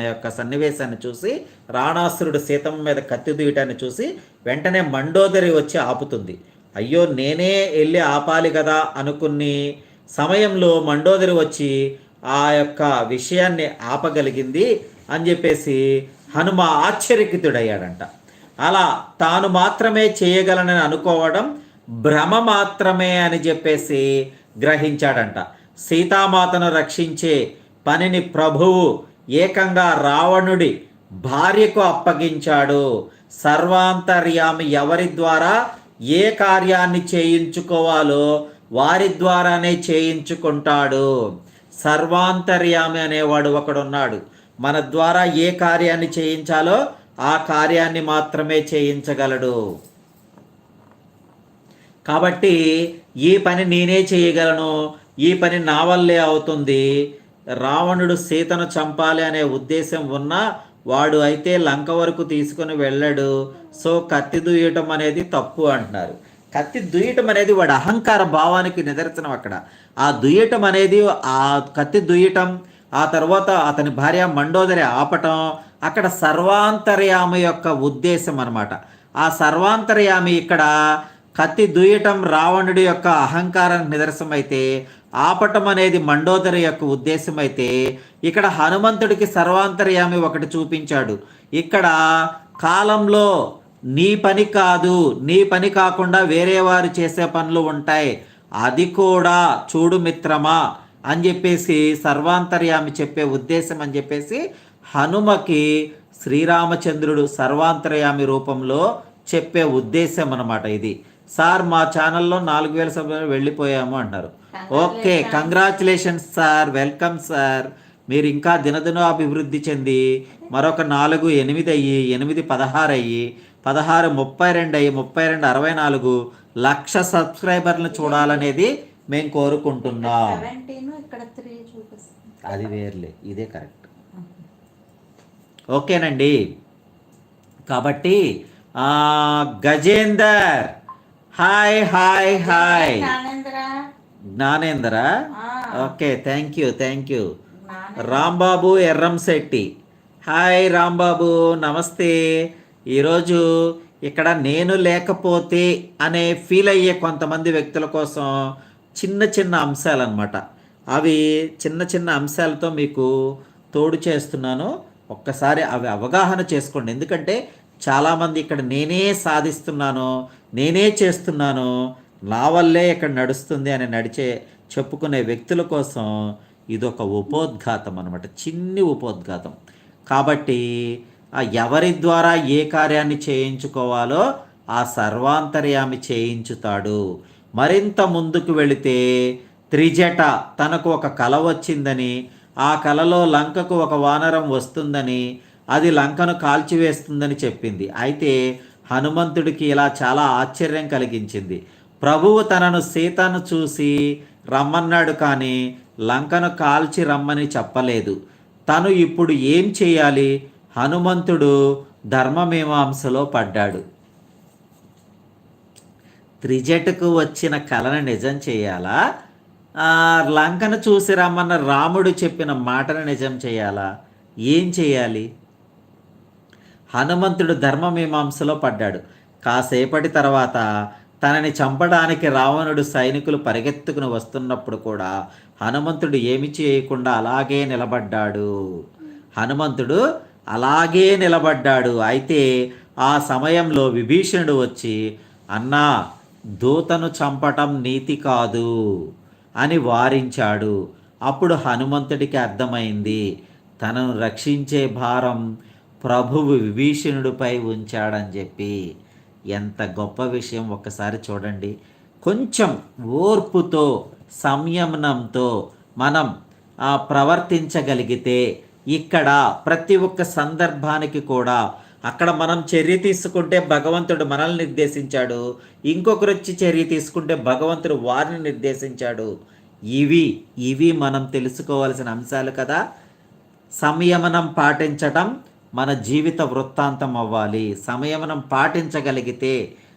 యొక్క సన్నివేశాన్ని చూసి రావణాసురుడు సీతమ్మ మీద కత్తి దూయటాన్ని చూసి వెంటనే మండోదరి వచ్చి ఆపుతుంది. అయ్యో నేనే వెళ్ళి ఆపాలి కదా అనుకుని సమయంలో మండోదరి వచ్చి ఆ యొక్క విషయాన్ని ఆపగలిగింది అని చెప్పేసి హనుమ ఆశ్చర్యకితుడయ్యాడంట. అలా తాను మాత్రమే చేయగలనని అనుకోవడం భ్రమ మాత్రమే అని చెప్పేసి గ్రహించాడంట. సీతామాతను రక్షించే పనిని ప్రభువు ఏకంగా రావణుడి భార్యకు అప్పగించాడు. సర్వాంతర్యామి ఎవరి ద్వారా ఏ కార్యాన్ని చేయించుకోవాలో వారి ద్వారానే చేయించుకుంటాడు. సర్వాంతర్యామి అనేవాడు ఒకడున్నాడు. మన ద్వారా ఏ కార్యాన్ని చేయించాలో ఆ కార్యాన్ని మాత్రమే చేయించగలడు. కాబట్టి ఈ పని నేనే చేయగలను, ఈ పని నా వల్లే అవుతుంది. రావణుడు సీతను చంపాలి అనే ఉద్దేశం ఉన్నా వాడు అయితే లంక వరకు తీసుకుని వెళ్ళాడు. సో కత్తి దూయటం అనేది తప్పు అంటున్నారు. కత్తి దూయటం అనేది వాడి అహంకార భావానికి నిదర్శనం. అక్కడ ఆ దుయ్యటం అనేది, ఆ కత్తి దుయ్యటం, ఆ తర్వాత అతని భార్య మండోదరి ఆపటం అక్కడ సర్వాంతర్యామి యొక్క ఉద్దేశం అన్నమాట. ఆ సర్వాంతర్యామి ఇక్కడ కత్తి దుయ్యటం రావణుడి యొక్క అహంకారానికి నిదర్శనం అయితే, ఆపటం అనేది మండోదరి యొక్క ఉద్దేశం అయితే, ఇక్కడ హనుమంతుడికి సర్వాంతర్యామి ఒకటి చూపించాడు. ఇక్కడ కాలంలో నీ పని కాదు, నీ పని కాకుండా వేరే వారు చేసే పనులు ఉంటాయి, అది కూడా చూడు మిత్రమా అని చెప్పేసి సర్వాంతర్యామి చెప్పే ఉద్దేశం అని చెప్పేసి హనుమకి శ్రీరామచంద్రుడు సర్వాంతర్యామి రూపంలో చెప్పే ఉద్దేశం అన్నమాట ఇది. సార్ మా ఛానల్లో 4000 సభ్యులు వెళ్ళిపోయాము అంటారు. Okay, congratulations sir, welcome sir. మీరు ఇంకా దినదిన అభివృద్ధి చెంది మరొక 4 8 అయ్యి 8 16 అయ్యి 16 32 అయ్యి 32 64 లక్ష సబ్స్క్రైబర్లను చూడాలనేది మేము కోరుకుంటున్నాం. అది వేర్లే, ఇదే కరెక్ట్. ఓకేనండి. కాబట్టి Gajender hi hi hi. Gyanendra okay, thank you. Rambabu Erramsetti hi Rambabu, నమస్తే. ఈరోజు ఇక్కడ నేను లేకపోతే అనే ఫీల్ అయ్యే కొంతమంది వ్యక్తుల కోసం చిన్న అంశాలు అన్నమాట. అవి చిన్న అంశాలతో మీకు తోడు చేస్తున్నాను. ఒక్కసారి అవి అవగాహన చేసుకోండి. ఎందుకంటే చాలామంది ఇక్కడ నేనే సాధిస్తున్నాను, నేనే చేస్తున్నాను, నా వల్లే ఇక్కడ నడుస్తుంది అని చెప్పుకునే వ్యక్తుల కోసం ఇదొక ఉపోద్ఘాతం అనమాట, చిన్ని ఉపోద్ఘాతం. కాబట్టి ఎవరి ద్వారా ఏ కార్యాన్ని చేయించుకోవాలో ఆ సర్వాంతర్యామి చేయించుతాడు. మరింత ముందుకు వెళితే త్రిజట తనకు ఒక కల వచ్చిందని, ఆ కలలో లంకకు ఒక వానరం వస్తుందని, అది లంకను కాల్చివేస్తుందని చెప్పింది. అయితే హనుమంతుడికి ఇలా చాలా ఆశ్చర్యం కలిగించింది. ప్రభువు తనను సీతను చూసి రమ్మన్నాడు కానీ లంకను కాల్చి రమ్మని చెప్పలేదు. తను ఇప్పుడు ఏం చేయాలి? హనుమంతుడు ధర్మమీమాంసలో పడ్డాడు. త్రిజటకు వచ్చిన కలను నిజం చేయాలా, లంకను చూసి రమ్మన్న రాముడు చెప్పిన మాటను నిజం చేయాలా? ఏం చేయాలి? హనుమంతుడు ధర్మమీమాంసలో పడ్డాడు. కాసేపటి తర్వాత తనని చంపడానికి రావణుడు సైనికులు పరిగెత్తుకుని వస్తున్నప్పుడు కూడా హనుమంతుడు ఏమి చేయకుండా అలాగే నిలబడ్డాడు. అయితే ఆ సమయంలో విభీషణుడు వచ్చి, అన్నా దూతను చంపటం నీతి కాదు అని వారించాడు. అప్పుడు హనుమంతుడికి అర్థమైంది, తనను రక్షించే భారం ప్రభువు విభీషణుడిపై ఉంచాడని చెప్పి. ఎంత గొప్ప విషయం ఒక్కసారి చూడండి. కొంచెం ఓర్పుతో సంయమనంతో మనం ప్రవర్తించగలిగితే ఇక్కడ ప్రతి ఒక్క సందర్భానికి కూడా అక్కడ మనం చర్య తీసుకుంటే భగవంతుడు మనల్ని నిర్దేశించాడు, ఇంకొకరు వచ్చి చర్య తీసుకుంటే భగవంతుడు వారిని నిర్దేశించాడు. ఇవి మనం తెలుసుకోవాల్సిన అంశాలు కదా. సంయమనం పాటించటం మన జీవిత వృత్తాంతం అవ్వాలి. సంయమనం పాటించగలిగితే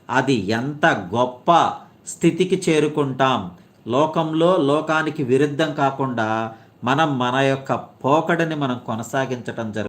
అది ఎంత గొప్ప స్థితికి చేరుకుంటాం. లోకంలో లోకానికి విరుద్ధం కాకుండా మనం మన యొక్క పోకడని మనం కొనసాగించటం జరుగుతుంది.